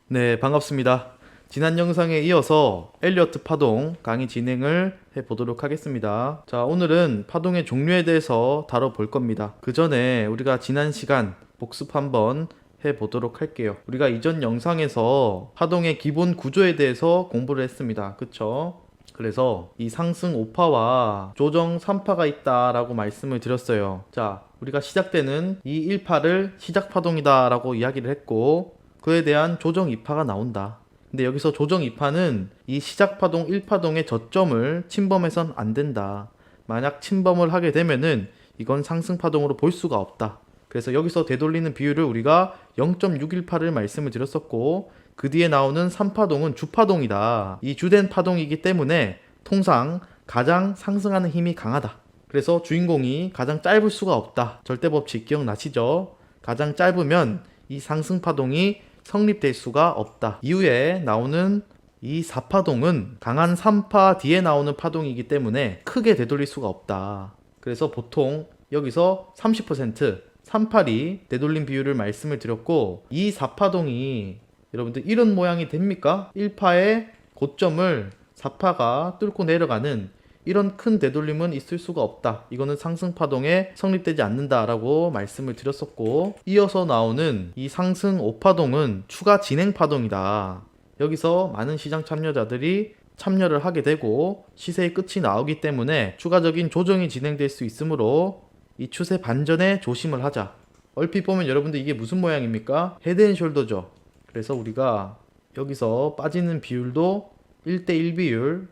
네, 반갑습니다. 지난 영상에 이어서 엘리어트 파동 강의 진행을 해보도록 하겠습니다. 자, 오늘은 파동의 종류에 대해서 다뤄볼 겁니다. 그 전에 우리가 지난 시간 복습 한번 해보도록 할게요. 우리가 이전 영상에서 파동의 기본 구조에 대해서 공부를 했습니다. 그쵸? 그래서 이 상승 5파와 조정 3파가 있다라고 말씀을 드렸어요. 자, 우리가 시작되는 이 1파를 시작 파동이다 라고 이야기를 했고, 그에 대한 조정 2파가 나온다. 근데 여기서 조정 2파는 이 시작 파동 1파동의 저점을 침범해선 안 된다. 만약 침범을 하게 되면은 이건 상승 파동으로 볼 수가 없다. 그래서 여기서 되돌리는 비율을 우리가 0.618을 말씀을 드렸었고, 그 뒤에 나오는 3파동은 주파동이다. 이 주된 파동이기 때문에 통상 가장 상승하는 힘이 강하다. 그래서 주인공이 가장 짧을 수가 없다. 절대법칙 기억나시죠? 가장 짧으면 이 상승 파동이 성립될 수가 없다. 이후에 나오는 이 4파동은 강한 3파 뒤에 나오는 파동이기 때문에 크게 되돌릴 수가 없다. 그래서 보통 여기서 30% 3팔이 되돌림 비율을 말씀을 드렸고, 이 4파동이 여러분들 이런 모양이 됩니까? 1파의 고점을 4파가 뚫고 내려가는 이런 큰 되돌림은 있을 수가 없다. 이거는 상승 파동에 성립되지 않는다라고 말씀을 드렸었고, 이어서 나오는 이 상승 5파동은 추가 진행 파동이다. 여기서 많은 시장 참여자들이 참여를 하게 되고 시세의 끝이 나오기 때문에 추가적인 조정이 진행될 수 있으므로 이 추세 반전에 조심을 하자. 얼핏 보면 여러분들 이게 무슨 모양입니까? 헤드앤숄더죠. 그래서 우리가 여기서 빠지는 비율도 1대1 비율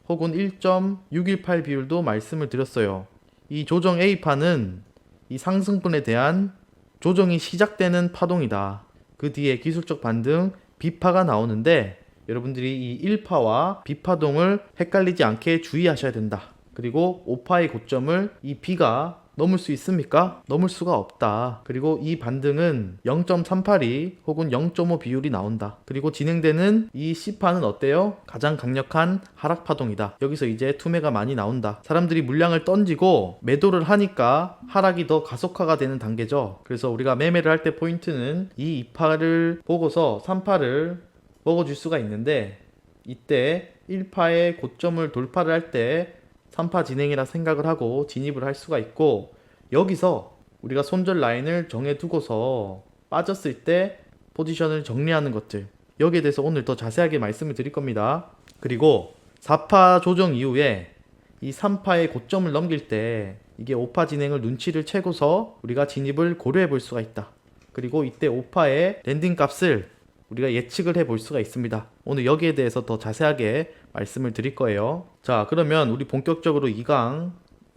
혹은 1.618 비율도 말씀을 드렸어요. 이 조정 A파는 이 상승분에 대한 조정이 시작되는 파동이다. 그 뒤에 기술적 반등 B파가 나오는데, 여러분들이 이 1파와 B파동을 헷갈리지 않게 주의하셔야 된다. 그리고 5파의 고점을 이 B가 넘을 수 있습니까? 넘을 수가 없다. 그리고 이 반등은 0.382 혹은 0.5 비율이 나온다. 그리고 진행되는 이 C파는 어때요? 가장 강력한 하락 파동이다. 여기서 이제 투매가 많이 나온다. 사람들이 물량을 던지고 매도를 하니까 하락이 더 가속화가 되는 단계죠. 그래서 우리가 매매를 할 때 포인트는 이 2파를 보고서 3파를 먹어줄 수가 있는데, 이때 1파의 고점을 돌파를 할 때 3파 진행이라 생각을 하고 진입을 할 수가 있고, 여기서 우리가 손절 라인을 정해두고서 빠졌을 때 포지션을 정리하는 것들, 여기에 대해서 오늘 더 자세하게 말씀을 드릴 겁니다. 그리고 4파 조정 이후에 이 3파의 고점을 넘길 때 이게 5파 진행을 눈치를 채고서 우리가 진입을 고려해 볼 수가 있다. 그리고 이때 5파의 랜딩 값을 우리가 예측을 해볼 수가 있습니다. 오늘 여기에 대해서 더 자세하게 말씀을 드릴 거예요. 자, 그러면 우리 본격적으로 2강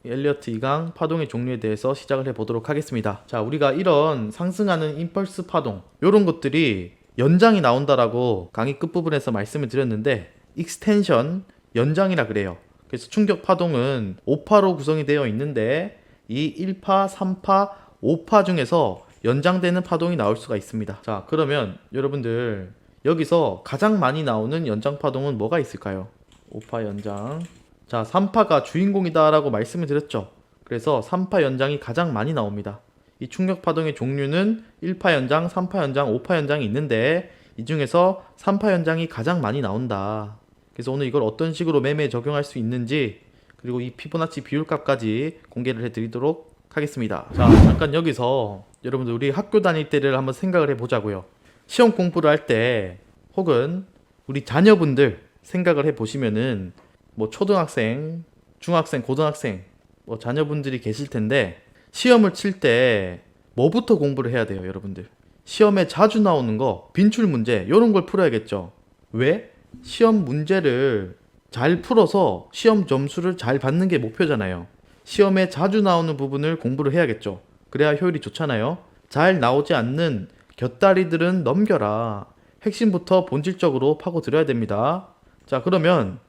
엘리어트 2강 파동의 종류에 대해서 시작을 해보도록 하겠습니다. 자, 우리가 이런 상승하는 임펄스 파동, 이런 것들이 연장이 나온다라고 강의 끝부분에서 말씀을 드렸는데, 익스텐션 연장이라 그래요. 그래서 충격 파동은 5파로 구성이 되어 있는데, 이 1파, 3파, 5파 중에서 연장되는 파동이 나올 수가 있습니다. 자, 그러면 여러분들 여기서 가장 많이 나오는 연장 파동은 뭐가 있을까요? 5파 연장. 자, 3파가 주인공이다 라고 말씀을 드렸죠. 그래서 3파 연장이 가장 많이 나옵니다. 이 충격 파동의 종류는 1파 연장, 3파 연장, 5파 연장이 있는데, 이 중에서 3파 연장이 가장 많이 나온다. 그래서 오늘 이걸 어떤 식으로 매매에 적용할 수 있는지, 그리고 이 피보나치 비율값까지 공개를 해드리도록 하겠습니다. 자, 잠깐 여기서 여러분들 우리 학교 다닐 때를 한번 생각을 해보자고요. 시험 공부를 할 때 혹은 우리 자녀분들 생각을 해보시면은 뭐 초등학생, 중학생, 고등학생 뭐 자녀분들이 계실 텐데, 시험을 칠 때 뭐부터 공부를 해야 돼요, 여러분들? 시험에 자주 나오는 거, 빈출 문제 이런 걸 풀어야겠죠. 왜? 시험 문제를 잘 풀어서 시험 점수를 잘 받는 게 목표잖아요. 시험에 자주 나오는 부분을 공부를 해야겠죠. 그래야 효율이 좋잖아요. 잘 나오지 않는 곁다리들은 넘겨라. 핵심부터 본질적으로 파고들어야 됩니다. 자, 그러면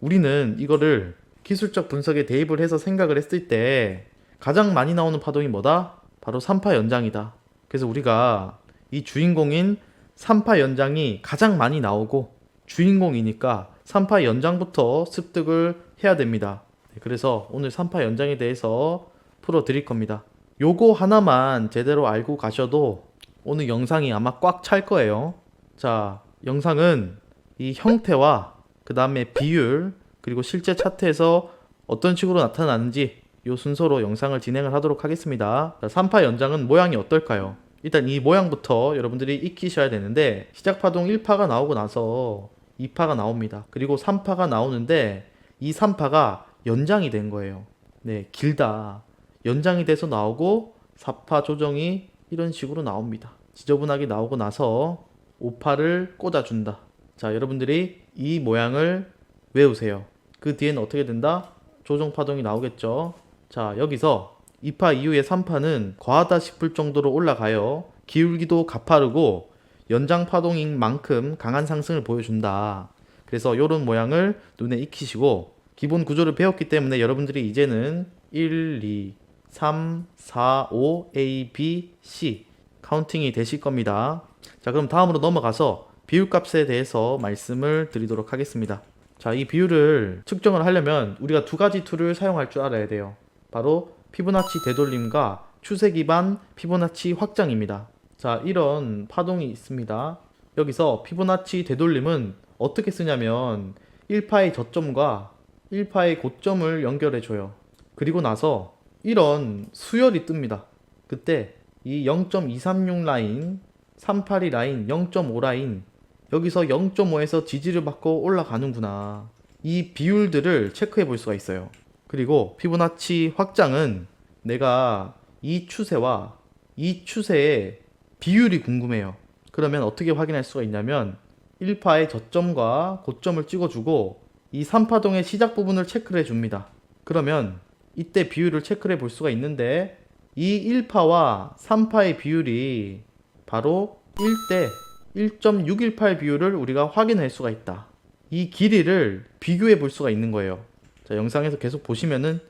우리는 이거를 기술적 분석에 대입을 해서 생각을 했을 때 가장 많이 나오는 파동이 뭐다? 바로 3파 연장이다. 그래서 우리가 이 주인공인 3파 연장이 가장 많이 나오고, 주인공이니까 3파 연장부터 습득을 해야 됩니다. 그래서 오늘 3파 연장에 대해서 풀어 드릴 겁니다. 요거 하나만 제대로 알고 가셔도 오늘 영상이 아마 꽉 찰 거예요. 자, 영상은 이 형태와 그 다음에 비율 그리고 실제 차트에서 어떤 식으로 나타나는지 이 순서로 영상을 진행을 하도록 하겠습니다. 자, 3파 연장은 모양이 어떨까요? 일단 이 모양부터 여러분들이 익히셔야 되는데 시작 파동 1파가 나오고 나서 2파가 나옵니다. 그리고 3파가 나오는데 이 3파가 연장이 된 거예요. 네, 길다. 연장이 돼서 나오고 4파 조정이 이런 식으로 나옵니다. 지저분하게 나오고 나서 5파를 꽂아준다. 자, 여러분들이 이 모양을 외우세요. 그 뒤에는 어떻게 된다? 조정 파동이 나오겠죠. 자, 여기서 2파 이후에 3파는 과하다 싶을 정도로 올라가요. 기울기도 가파르고 연장 파동인 만큼 강한 상승을 보여준다. 그래서 이런 모양을 눈에 익히시고 기본 구조를 배웠기 때문에 여러분들이 이제는 1, 2, 3, 4, 5, A, B, C 카운팅이 되실 겁니다. 자, 그럼 다음으로 넘어가서 비율값에 대해서 말씀을 드리도록 하겠습니다. 자, 이 비율을 측정을 하려면 우리가 두 가지 툴을 사용할 줄 알아야 돼요. 바로 피보나치 되돌림과 추세 기반 피보나치 확장입니다. 자, 이런 파동이 있습니다. 여기서 피보나치 되돌림은 어떻게 쓰냐면 1파의 저점과 1파의 고점을 연결해 줘요. 그리고 나서 이런 수열이 뜹니다. 그때 이 0.236 라인, 382 라인, 0.5 라인 여기서 0.5에서 지지를 받고 올라가는구나. 이 비율들을 체크해 볼 수가 있어요. 그리고 피보나치 확장은 내가 이 추세와 이 추세의 비율이 궁금해요. 그러면 어떻게 확인할 수가 있냐면 1파의 저점과 고점을 찍어주고 이 3파동의 시작 부분을 체크를 해줍니다. 그러면 이때 비율을 체크를 해볼 수가 있는데 이 1파와 3파의 비율이 바로 1대 1.618 비율을 우리가 확인할 수가 있다. 이 길이를 비교해 볼 수가 있는 거예요. 자, 영상에서 계속 보시면은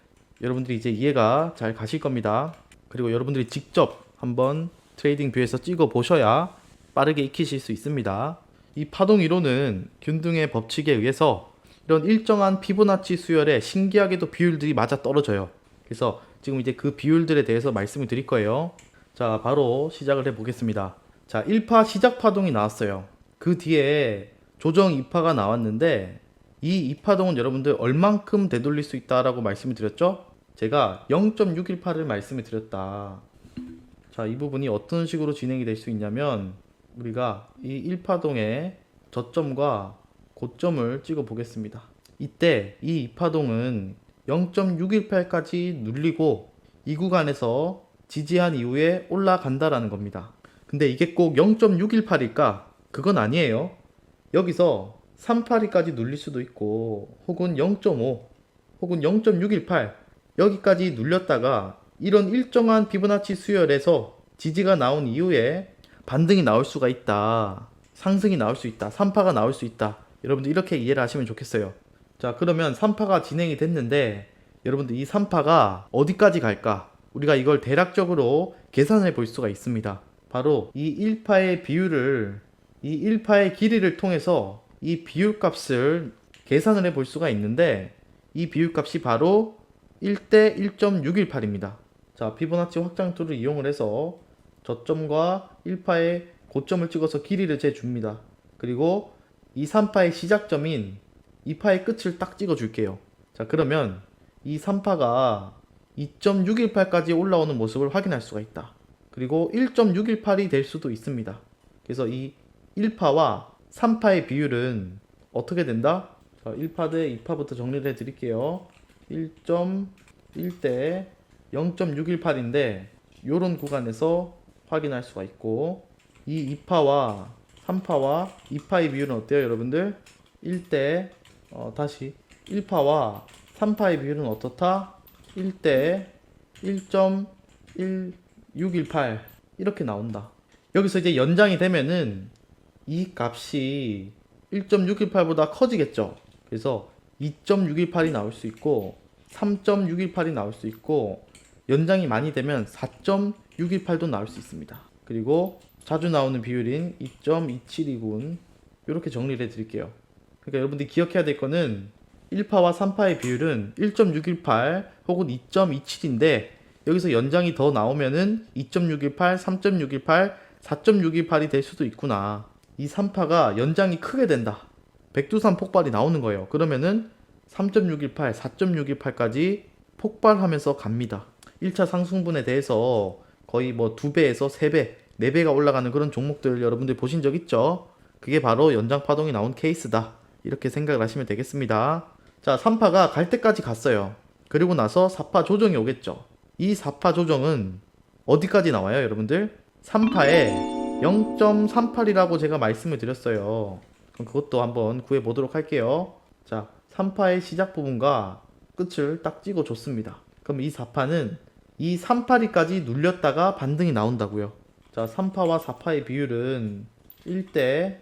여러분들이 이제 이해가 잘 가실 겁니다. 그리고 여러분들이 직접 한번 트레이딩 뷰에서 찍어 보셔야 빠르게 익히실 수 있습니다. 이 파동 이론은 균등의 법칙에 의해서 이런 일정한 피보나치 수열에 신기하게도 비율들이 맞아 떨어져요. 그래서 지금 이제 그 비율들에 대해서 말씀을 드릴 거예요. 자, 바로 시작을 해 보겠습니다. 자, 1파 시작 파동이 나왔어요. 그 뒤에 조정 2파가 나왔는데 이 2파동은 여러분들 얼만큼 되돌릴 수 있다라고 말씀을 드렸죠? 제가 0.618을 말씀을 드렸다. 자, 이 부분이 어떤 식으로 진행이 될 수 있냐면 우리가 이 1파동의 저점과 고점을 찍어 보겠습니다. 이때 이 2파동은 0.618까지 눌리고 이 구간에서 지지한 이후에 올라간다라는 겁니다. 근데 이게 꼭 0.618일까? 그건 아니에요. 여기서 382까지 눌릴 수도 있고 혹은 0.5 혹은 0.618 여기까지 눌렸다가 이런 일정한 피보나치 수열에서 지지가 나온 이후에 반등이 나올 수가 있다. 상승이 나올 수 있다. 3파가 나올 수 있다. 여러분들 이렇게 이해를 하시면 좋겠어요. 자, 그러면 3파가 진행이 됐는데 여러분들 이 3파가 어디까지 갈까? 우리가 이걸 대략적으로 계산해 볼 수가 있습니다. 바로 이 1파의 비율을 이 1파의 길이를 통해서 이 비율값을 계산을 해 볼 수가 있는데 이 비율값이 바로 1대 1.618입니다. 자, 피보나치 확장 툴을 이용을 해서 저점과 1파의 고점을 찍어서 길이를 재줍니다. 그리고 이 3파의 시작점인 2파의 끝을 딱 찍어 줄게요. 자, 그러면 이 3파가 2.618까지 올라오는 모습을 확인할 수가 있다. 그리고 1.618이 될 수도 있습니다. 그래서 이 1파와 3파의 비율은 어떻게 된다? 자, 1파 대 2파부터 정리를 해 드릴게요. 1.1대 0.618인데 요런 구간에서 확인할 수가 있고 이 2파와 3파와 2파의 비율은 어때요, 여러분들? 1대 다시 1파와 3파의 비율은 어떻다? 1대 1.1618 이렇게 나온다. 여기서 이제 연장이 되면은 이 값이 1.618보다 커지겠죠. 그래서 2.618이 나올 수 있고 3.618이 나올 수 있고 연장이 많이 되면 4.618도 나올 수 있습니다. 그리고 자주 나오는 비율인 2.272군 이렇게 정리를 해 드릴게요. 그러니까 여러분들이 기억해야 될 거는 1파와 3파의 비율은 1.618 혹은 2.27인데 여기서 연장이 더 나오면은 2.618, 3.618, 4.618이 될 수도 있구나. 이 3파가 연장이 크게 된다. 백두산 폭발이 나오는 거예요. 그러면은 3.618, 4.618까지 폭발하면서 갑니다. 1차 상승분에 대해서 거의 뭐 2배에서 3배, 4배가 올라가는 그런 종목들 여러분들 보신 적 있죠? 그게 바로 연장파동이 나온 케이스다. 이렇게 생각을 하시면 되겠습니다. 자, 3파가 갈 때까지 갔어요. 그리고 나서 4파 조정이 오겠죠. 이 4파 조정은 어디까지 나와요, 여러분들? 3파에 0.38이라고 제가 말씀을 드렸어요. 그럼 그것도 한번 구해 보도록 할게요. 자, 3파의 시작 부분과 끝을 딱 찍어 줬습니다. 그럼 이 4파는 이 3파리까지 눌렸다가 반등이 나온다고요. 자, 3파와 4파의 비율은 1대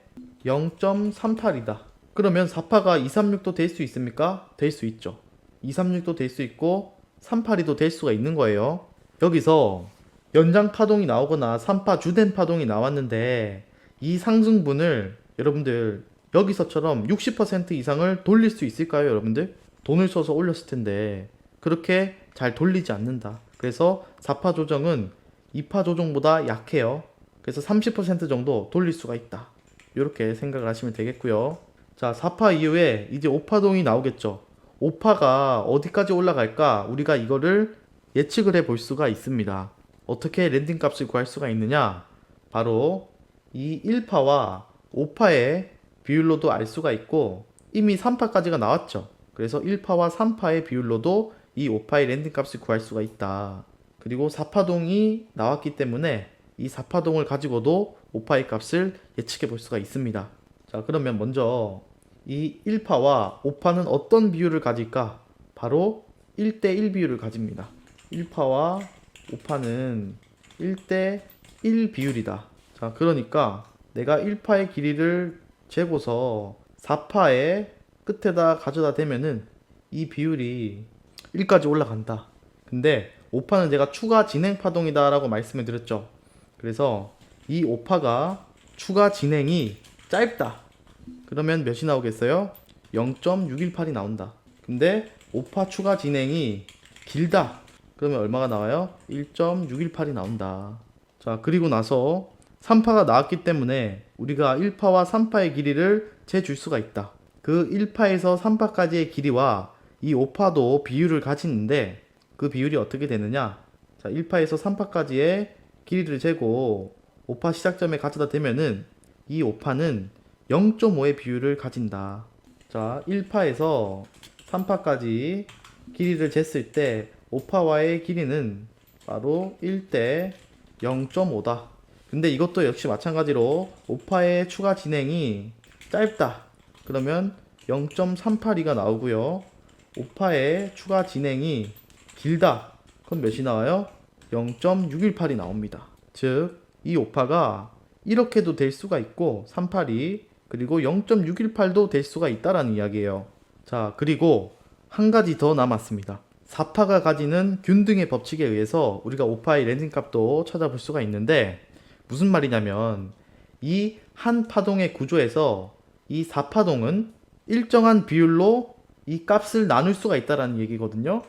0.38이다. 그러면 4파가 236도 될 수 있습니까? 될 수 있죠. 236도 될 수 있고 382도 될 수가 있는 거예요. 여기서 연장 파동이 나오거나 3파 주된 파동이 나왔는데 이 상승분을 여러분들 여기서처럼 60% 이상을 돌릴 수 있을까요, 여러분들? 돈을 써서 올렸을 텐데 그렇게 잘 돌리지 않는다. 그래서 4파 조정은 2파 조정보다 약해요. 그래서 30% 정도 돌릴 수가 있다. 이렇게 생각을 하시면 되겠고요. 자, 4파 이후에 이제 5파동이 나오겠죠. 5파가 어디까지 올라갈까? 우리가 이거를 예측을 해 볼 수가 있습니다. 어떻게 랜딩 값을 구할 수가 있느냐? 바로 이 1파와 5파의 비율로도 알 수가 있고 이미 3파까지가 나왔죠. 그래서 1파와 3파의 비율로도 이 5파의 랜딩 값을 구할 수가 있다. 그리고 4파동이 나왔기 때문에 이 4파동을 가지고도 5파의 값을 예측해 볼 수가 있습니다. 자, 그러면 먼저 이 1파와 5파는 어떤 비율을 가질까? 바로 1대1 비율을 가집니다. 1파와 5파는 1대1 비율이다. 자, 그러니까 내가 1파의 길이를 재고서 4파의 끝에다 가져다 대면은 이 비율이 1까지 올라간다. 근데 5파는 제가 추가 진행 파동이다 라고 말씀을 드렸죠. 그래서 이 5파가 추가 진행이 짧다. 그러면 몇이 나오겠어요? 0.618이 나온다. 근데 5파 추가 진행이 길다. 그러면 얼마가 나와요? 1.618이 나온다. 자, 그리고 나서 3파가 나왔기 때문에 우리가 1파와 3파의 길이를 재줄 수가 있다. 그 1파에서 3파까지의 길이와 이 5파도 비율을 가지는데 그 비율이 어떻게 되느냐? 자, 1파에서 3파까지의 길이를 재고 5파 시작점에 가져다 대면은 이 5파는 0.5의 비율을 가진다. 자, 1파에서 3파까지 길이를 쟀을 때 5파와의 길이는 바로 1대 0.5다. 근데 이것도 역시 마찬가지로 5파의 추가 진행이 짧다. 그러면 0.382가 나오고요. 5파의 추가 진행이 길다. 그럼 몇이 나와요? 0.618이 나옵니다. 즉, 이 5파가 이렇게도 될 수가 있고 382 그리고 0.618도 될 수가 있다라는 이야기예요. 자, 그리고 한 가지 더 남았습니다. 4파가 가지는 균등의 법칙에 의해서 우리가 5파의 랜딩 값도 찾아볼 수가 있는데 무슨 말이냐면 이 한 파동의 구조에서 이 4파동은 일정한 비율로 이 값을 나눌 수가 있다라는 얘기거든요.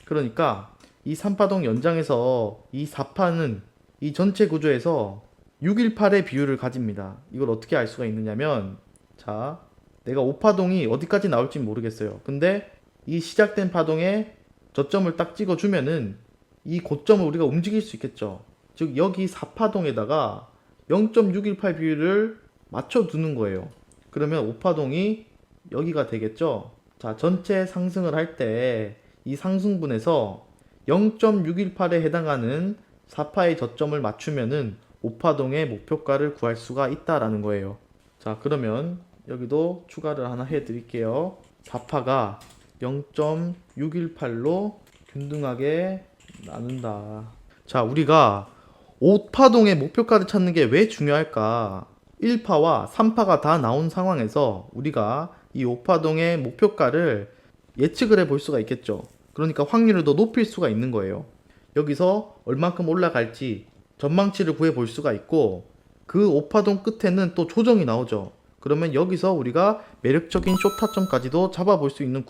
그러니까 이 3파동 연장에서 이 4파는 이 전체 구조에서 618의 비율을 가집니다. 이걸 어떻게 알 수가 있느냐면 자, 내가 5파동이 어디까지 나올지 모르겠어요. 근데 이 시작된 파동에 저점을 딱 찍어주면은 이 고점을 우리가 움직일 수 있겠죠. 즉 여기 4파동에다가 0.618 비율을 맞춰두는 거예요. 그러면 5파동이 여기가 되겠죠. 자, 전체 상승을 할 때 이 상승분에서 0.618에 해당하는 4파의 저점을 맞추면은 5파동의 목표가를 구할 수가 있다라는 거예요. 자, 그러면 여기도 추가를 하나 해드릴게요. 4파가 0.618로 균등하게 나눈다. 자, 우리가 5파동의 목표가를 찾는 게 왜 중요할까? 1파와 3파가 다 나온 상황에서 우리가 이 5파동의 목표가를 예측을 해볼 수가 있겠죠. 그러니까 확률을 더 높일 수가 있는 거예요. 여기서 얼만큼 올라갈지 전망치를 구해볼 수가 있고 그 5파동 끝에는 또 조정이 나오죠. 그러면 여기서 우리가 매력적인 쇼타점까지도 잡아볼 수 있는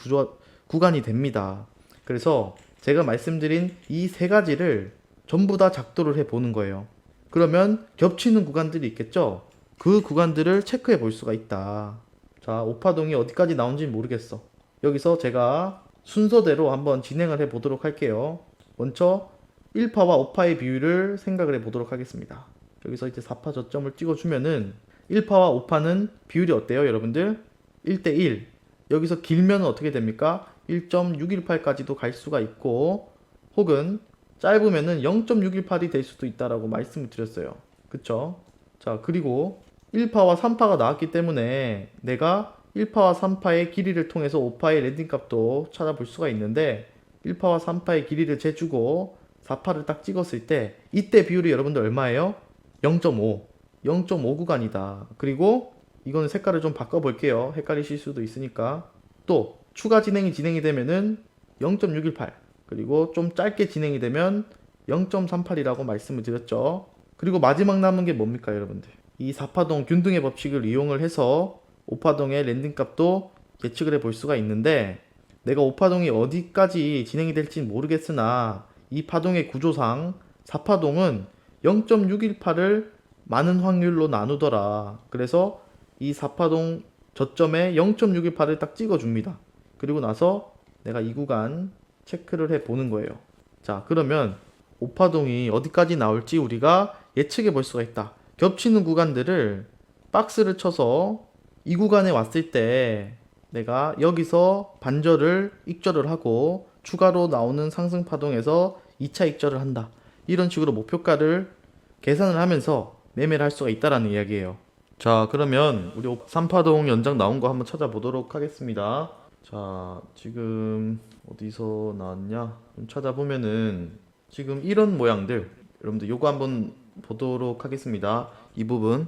구간이 됩니다. 그래서 제가 말씀드린 이 세 가지를 전부 다 작도를 해보는 거예요. 그러면 겹치는 구간들이 있겠죠. 그 구간들을 체크해 볼 수가 있다. 자, 5파동이 어디까지 나온지 모르겠어. 여기서 제가 순서대로 한번 진행을 해 보도록 할게요. 먼저 1파와 5파의 비율을 생각을 해 보도록 하겠습니다. 여기서 이제 4파 저점을 찍어주면은 1파와 5파는 비율이 어때요, 여러분들? 1대1. 여기서 길면 어떻게 됩니까? 1.618까지도 갈 수가 있고, 혹은 짧으면은 0.618이 될 수도 있다라고 말씀을 드렸어요. 그쵸? 자, 그리고 1파와 3파가 나왔기 때문에 내가 1파와 3파의 길이를 통해서 5파의 랜딩 값도 찾아볼 수가 있는데, 1파와 3파의 길이를 재주고 4파를 딱 찍었을 때 이때 비율이 여러분들 얼마예요? 0.5. 0.5 구간이다. 그리고 이거는 색깔을 좀 바꿔볼게요. 헷갈리실 수도 있으니까. 또 추가 진행이 되면은 0.618. 그리고 좀 짧게 진행이 되면 0.38이라고 말씀을 드렸죠. 그리고 마지막 남은 게 뭡니까, 여러분들? 이 4파동 균등의 법칙을 이용을 해서 5파동의 랜딩 값도 예측을 해 볼 수가 있는데, 내가 5파동이 어디까지 진행이 될지 모르겠으나 이 파동의 구조상 4파동은 0.618을 많은 확률로 나누더라. 그래서 이 4파동 저점에 0.618을 딱 찍어줍니다. 그리고 나서 내가 이 구간 체크를 해 보는 거예요. 자, 그러면 5파동이 어디까지 나올지 우리가 예측해 볼 수가 있다. 겹치는 구간들을 박스를 쳐서 이 구간에 왔을 때 내가 여기서 반절을 익절을 하고 추가로 나오는 상승 파동에서 2차 익절을 한다. 이런 식으로 목표가를 계산을 하면서 매매를 할 수가 있다라는 이야기예요. 자, 그러면 우리 3파동 연장 나온 거 한번 찾아보도록 하겠습니다. 자, 지금 어디서 나왔냐? 좀 찾아보면은 지금 이런 모양들, 여러분들 요거 한번 보도록 하겠습니다. 이 부분.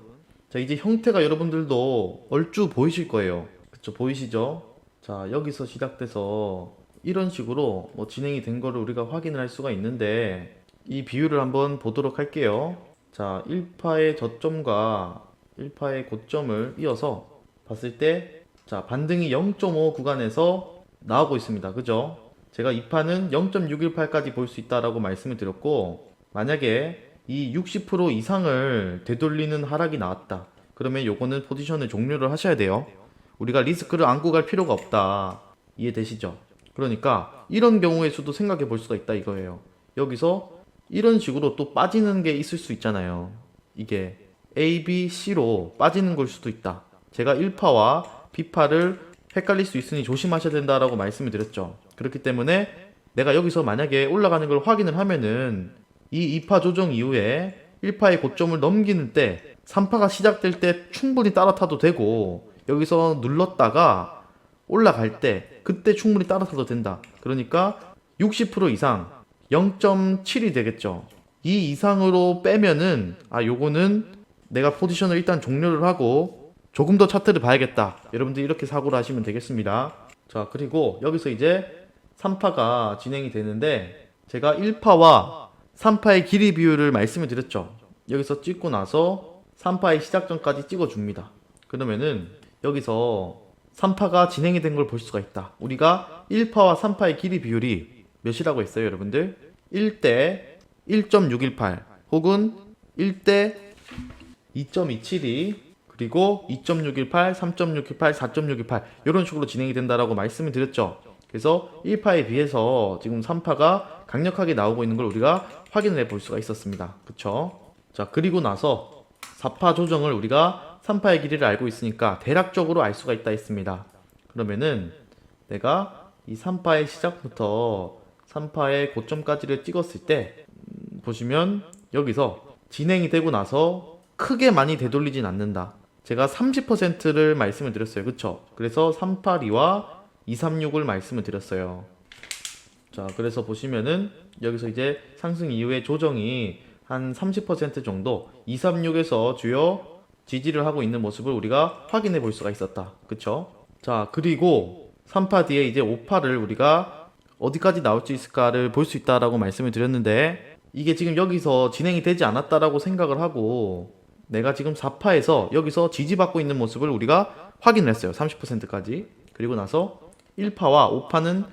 자, 이제 형태가 여러분들도 얼추 보이실 거예요. 그쵸? 보이시죠? 자, 여기서 시작돼서 이런 식으로 뭐 진행이 된 거를 우리가 확인을 할 수가 있는데, 이 비율을 한번 보도록 할게요. 자, 1파의 저점과 1파의 고점을 이어서 봤을 때, 자, 반등이 0.5 구간에서 나오고 있습니다. 그죠? 제가 2파는 0.618까지 볼 수 있다라고 말씀을 드렸고, 만약에 이 60% 이상을 되돌리는 하락이 나왔다. 그러면 요거는 포지션을 종료를 하셔야 돼요. 우리가 리스크를 안고 갈 필요가 없다. 이해되시죠? 그러니까 이런 경우의 수도 생각해 볼 수가 있다 이거예요. 여기서 이런 식으로 또 빠지는 게 있을 수 있잖아요. 이게 A, B, C로 빠지는 걸 수도 있다. 제가 1파와 B파를 헷갈릴 수 있으니 조심하셔야 된다라고 말씀을 드렸죠. 그렇기 때문에 내가 여기서 만약에 올라가는 걸 확인을 하면은 이 2파 조정 이후에 1파의 고점을 넘기는 때 3파가 시작될 때 충분히 따라타도 되고, 여기서 눌렀다가 올라갈 때 그때 충분히 따라타도 된다. 그러니까 60% 이상 0.7이 되겠죠. 이 이상으로 빼면은 요거는 내가 포지션을 일단 종료를 하고 조금 더 차트를 봐야겠다. 여러분들 이렇게 사고를 하시면 되겠습니다. 자, 그리고 여기서 이제 3파가 진행이 되는데, 제가 1파와 3파의 길이 비율을 말씀을 드렸죠. 여기서 찍고 나서 3파의 시작점까지 찍어줍니다. 그러면은 여기서 3파가 진행이 된 걸 볼 수가 있다. 우리가 1파와 3파의 길이 비율이 몇이라고 했어요, 여러분들? 1대 1.618 혹은 1대 2.272, 그리고 2.618, 3.618, 4.618 이런 식으로 진행이 된다라고 말씀을 드렸죠. 그래서 1파에 비해서 지금 3파가 강력하게 나오고 있는 걸 우리가 확인을 해 볼 수가 있었습니다. 그쵸? 자, 그리고 나서 4파 조정을 우리가 3파의 길이를 알고 있으니까 대략적으로 알 수가 있다 했습니다. 그러면은 내가 이 3파의 시작부터 3파의 고점까지를 찍었을 때 보시면 여기서 진행이 되고 나서 크게 많이 되돌리진 않는다. 제가 30%를 말씀을 드렸어요. 그쵸? 그래서 382와 236을 말씀을 드렸어요. 자, 그래서 보시면은 여기서 이제 상승 이후에 조정이 한 30% 정도 236에서 주요 지지를 하고 있는 모습을 우리가 확인해 볼 수가 있었다. 그쵸? 자, 그리고 3파 뒤에 이제 5파를 우리가 어디까지 나올 수 있을까를 볼 수 있다라고 말씀을 드렸는데, 이게 지금 여기서 진행이 되지 않았다라고 생각을 하고 내가 지금 4파에서 여기서 지지받고 있는 모습을 우리가 확인을 했어요. 30%까지. 그리고 나서 1파와 5파는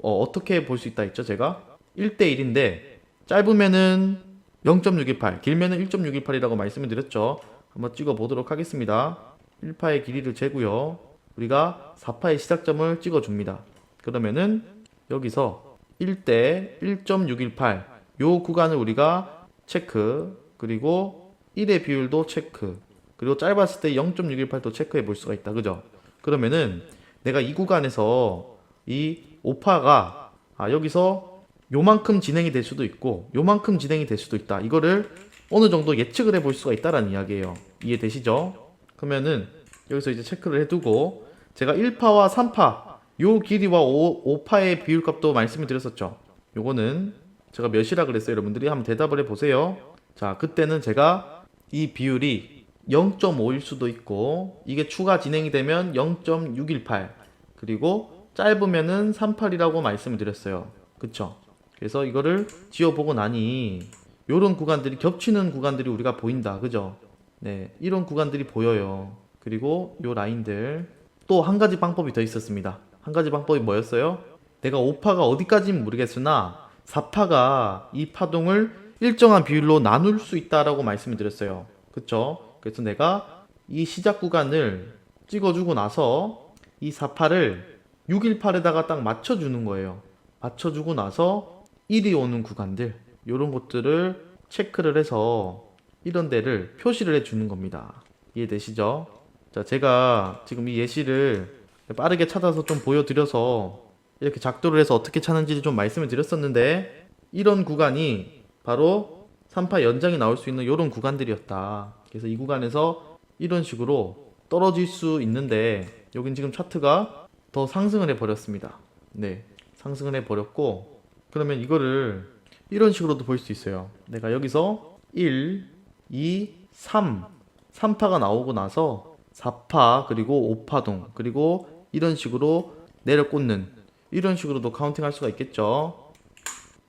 어떻게 볼 수 있다 했죠? 제가 1대1인데 짧으면은 0.618, 길면은 1.618이라고 말씀을 드렸죠. 한번 찍어 보도록 하겠습니다. 1파의 길이를 재고요. 우리가 4파의 시작점을 찍어 줍니다. 그러면은 여기서 1대 1.618 요 구간을 우리가 체크, 그리고 1의 비율도 체크, 그리고 짧았을 때 0.618도 체크해 볼 수가 있다. 그죠? 그러면은 내가 이 구간에서 이 5파가 여기서 요만큼 진행이 될 수도 있고 요만큼 진행이 될 수도 있다. 이거를 어느 정도 예측을 해 볼 수가 있다라는 이야기예요. 이해되시죠? 그러면은 여기서 이제 체크를 해두고 제가 1파와 3파 요 길이와 5파의 비율값도 말씀을 드렸었죠. 요거는 제가 몇이라 그랬어요? 여러분들이 한번 대답을 해보세요. 자, 그때는 제가 이 비율이 0.5일 수도 있고 이게 추가 진행이 되면 0.618 그리고 짧으면은 38이라고 말씀을 드렸어요. 그쵸? 그래서 이거를 지어보고 나니 요런 구간들이 겹치는 구간들이 우리가 보인다. 그죠? 네, 이런 구간들이 보여요. 그리고 요 라인들 또 한 가지 방법이 더 있었습니다. 한 가지 방법이 뭐였어요? 내가 5파가 어디까지는 모르겠으나 4파가 이 파동을 일정한 비율로 나눌 수 있다라고 말씀을 드렸어요. 그쵸? 그래서 내가 이 시작 구간을 찍어주고 나서 이 4파를 618에다가 딱 맞춰주는 거예요. 맞춰주고 나서 1이 오는 구간들 요런 것들을 체크를 해서 이런 데를 표시를 해주는 겁니다. 이해되시죠? 자, 제가 지금 이 예시를 빠르게 찾아서 좀 보여드려서 이렇게 작도를 해서 어떻게 찾는지 좀 말씀을 드렸었는데 이런 구간이 바로 3파 연장이 나올 수 있는 이런 구간들이었다. 그래서 이 구간에서 이런 식으로 떨어질 수 있는데 여긴 지금 차트가 더 상승을 해버렸습니다. 네, 상승을 해버렸고 그러면 이거를 이런 식으로도 볼 수 있어요. 내가 여기서 1, 2, 3파가 나오고 나서 4파 그리고 5파동 그리고 이런 식으로 내려꽂는 이런 식으로도 카운팅 할 수가 있겠죠.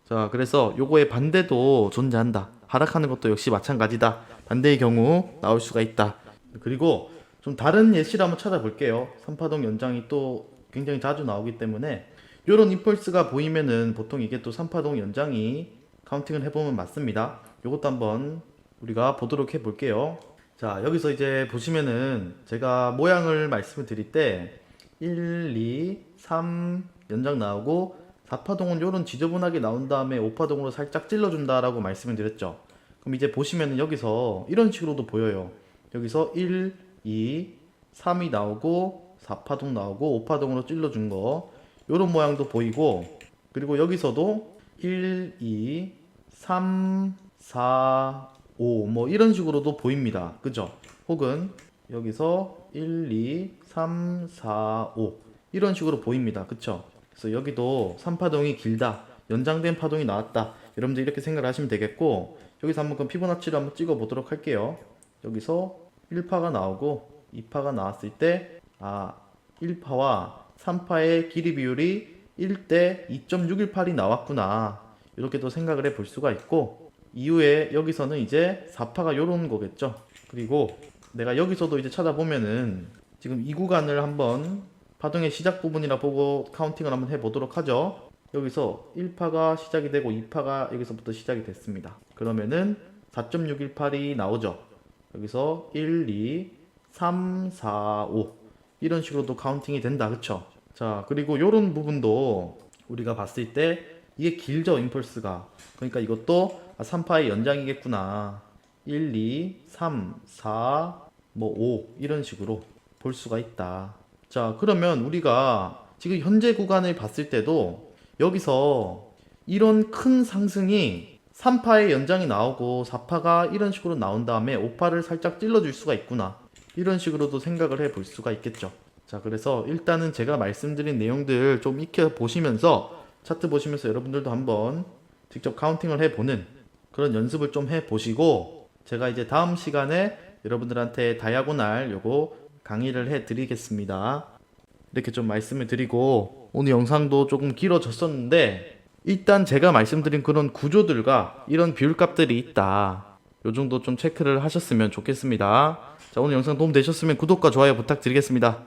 자, 그래서 요거의 반대도 존재한다. 하락하는 것도 역시 마찬가지다. 반대의 경우 나올 수가 있다. 그리고 좀 다른 예시를 한번 찾아볼게요. 3파동 연장이 또 굉장히 자주 나오기 때문에 요런 임펄스가 보이면은 보통 이게 또 3파동 연장이 카운팅을 해보면 맞습니다. 요것도 한번 우리가 보도록 해볼게요. 자, 여기서 이제 보시면은 제가 모양을 말씀을 드릴 때 1, 2, 3 연장 나오고 4파동은 요런 지저분하게 나온 다음에 5파동으로 살짝 찔러준다라고 말씀을 드렸죠. 그럼 이제 보시면은 여기서 이런 식으로도 보여요. 여기서 1, 2, 3이 나오고 4파동 나오고 5파동으로 찔러준 거 요런 모양도 보이고 그리고 여기서도 1, 2, 3, 4, 5 뭐 이런 식으로도 보입니다. 그죠? 혹은 여기서 1, 2, 3, 4, 5 이런 식으로 보입니다. 그쵸? 그래서 여기도 3파동이 길다. 연장된 파동이 나왔다. 여러분들 이렇게 생각을 하시면 되겠고 여기서 한번 그 피보나치를 한번 찍어 보도록 할게요. 여기서 1파가 나오고 2파가 나왔을 때 1파와 3파의 길이 비율이 1대 2.618이 나왔구나. 이렇게도 생각을 해 볼 수가 있고 이후에 여기서는 이제 4파가 요런 거겠죠. 그리고 내가 여기서도 이제 찾아보면은 지금 이 구간을 한번 파동의 시작 부분이라 보고 카운팅을 한번 해보도록 하죠. 여기서 1파가 시작이 되고 2파가 여기서부터 시작이 됐습니다. 그러면은 4.618이 나오죠. 여기서 1, 2, 3, 4, 5 이런 식으로도 카운팅이 된다. 그쵸? 자, 그리고 요런 부분도 우리가 봤을 때 이게 길죠, 임펄스가. 그러니까 이것도 3파의 연장이겠구나. 1, 2, 3, 4, 5 이런 식으로 볼 수가 있다. 자, 그러면 우리가 지금 현재 구간을 봤을 때도 여기서 이런 큰 상승이 3파의 연장이 나오고 4파가 이런 식으로 나온 다음에 5파를 살짝 찔러줄 수가 있구나. 이런 식으로도 생각을 해 볼 수가 있겠죠. 자, 그래서 일단은 제가 말씀드린 내용들 좀 익혀 보시면서 차트 보시면서 여러분들도 한번 직접 카운팅을 해보는 그런 연습을 좀 해보시고 제가 이제 다음 시간에 여러분들한테 다이아고날 요거 강의를 해드리겠습니다. 이렇게 좀 말씀을 드리고 오늘 영상도 조금 길어졌었는데 일단 제가 말씀드린 그런 구조들과 이런 비율값들이 있다. 요 정도 좀 체크를 하셨으면 좋겠습니다. 자, 오늘 영상 도움 되셨으면 구독과 좋아요 부탁드리겠습니다.